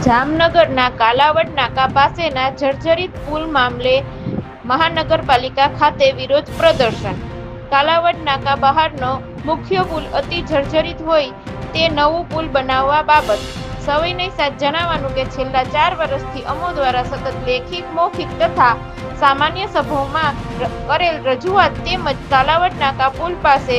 જામનગરના કાલાવડ નાકા પાસેના જર્જરિત પુલ મામલે મહાનગરપાલિકા ખાતે વિરોધ પ્રદર્શન. કાલાવડ નાકા બહારનો મુખ્ય પુલ અતિ જર્જરિત હોય તે નવું પુલ બનાવવા બાબત સવિનય સાથ જણાવવાનું કે છેલ્લા 4 વર્ષથી અમો દ્વારા સતત લેખિત, મૌખિક તથા સામાન્ય સભાઓમાં કરેલ રજૂઆત તેમજ કાલાવડ નાકા પુલ પાસે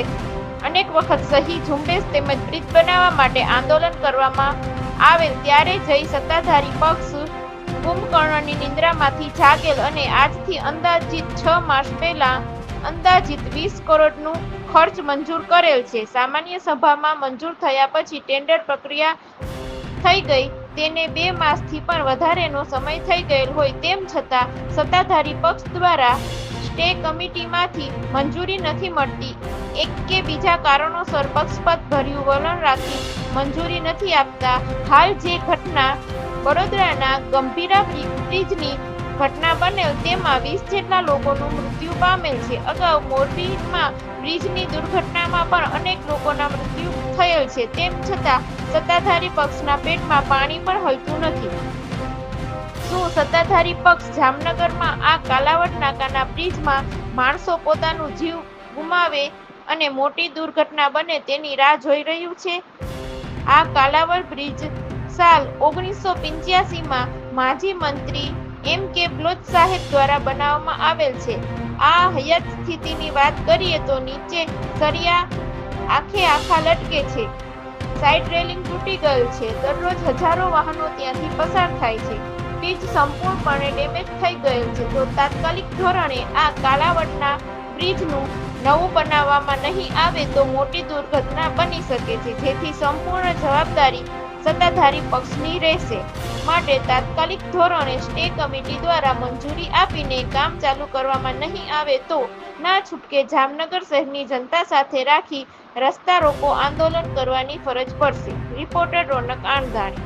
અનેક વખત સહી ઝુંબેશ તેમજ બ્રિજ બનાવવા માટે આંદોલન કરવામાં આવેલ ત્યારે જઈ સત્તાધારી પક્ષ કુંભકર્ણની નિંદ્રામાંથી જાગેલ અને આજથી અંદાજિત 6 માસ પહેલા અંદાજિત 20 કરોડનું ખર્ચ મંજૂર કરેલ છે. સામાન્ય સભામાં મંજૂર થયા પછી ટેન્ડર પ્રક્રિયા થઈ ગઈ તેને 2 માસથી પણ વધારેનો સમય થઈ ગયેલ હોય તેમ છતાં સત્તાધારી પક્ષ દ્વારા સ્ટે કમિટીમાંથી મંજૂરી નથી મળતી. એક કે બીજા કારણોસર પક્ષપાત ભર્યું વલણ રાખી મંજૂરી નથી આપતા. હાલ જે ઘટના વડોદરાના ગંભીરા બ્રિજની ઘટના બનેલ તેમાં 20 જેટલા લોકોનું મૃત્યુ પામેલ છે. અગાઉ મોરબીમાં બ્રિજની દુર્ઘટનામાં પણ અનેક લોકોના મૃત્યુ થયેલ છે. તેમ છતાં સત્તાધારી પક્ષના પેટમાં પાણી પણ હલતું નથી. શું સત્તાધારી પક્ષ જામનગરમાં આ કાલાવડ નાકાના બ્રિજમાં માણસો પોતાનું જીવ ગુમાવે અને મોટી દુર્ઘટના બને તેની રાહ જોઈ રહ્યું છે? આ કાલાવડ બ્રિજ સાલ 1985માં માજી મંત્રી M.K. બ્લોચ સાહેબ દ્વારા બનાવવામાં આવેલ છે. આ હયાત સ્થિતિની વાત કરીએ તો નીચે સળિયા આખા લટકે છે, સાઇડ રેલિંગ તૂટી ગયેલ છે, દરરોજ હજારો વાહનો ત્યાંથી પસાર થાય છે, બ્રિજ સંપૂર્ણપણે ડેમેજ થઈ ગયેલ છે. તો તાત્કાલિક ધોરણે આ કાલાવડના બ્રિજનું નવું બનાવવામાં નહીં આવે તો મોટી દુર્ઘટના બની શકે છે, જેથી સંપૂર્ણ જવાબદારી સત્તાધારી પક્ષની રહેશે. માટે તાત્કાલિક ધોરણે સ્ટે કમિટી દ્વારા મંજૂરી આપીને કામ ચાલુ કરવામાં નહીં આવે તો ના છૂટકે જામનગર શહેરની જનતા સાથે રાખી રસ્તા રોકો આંદોલન કરવાની ફરજ પડશે. રિપોર્ટર રોનક આણંદાણી.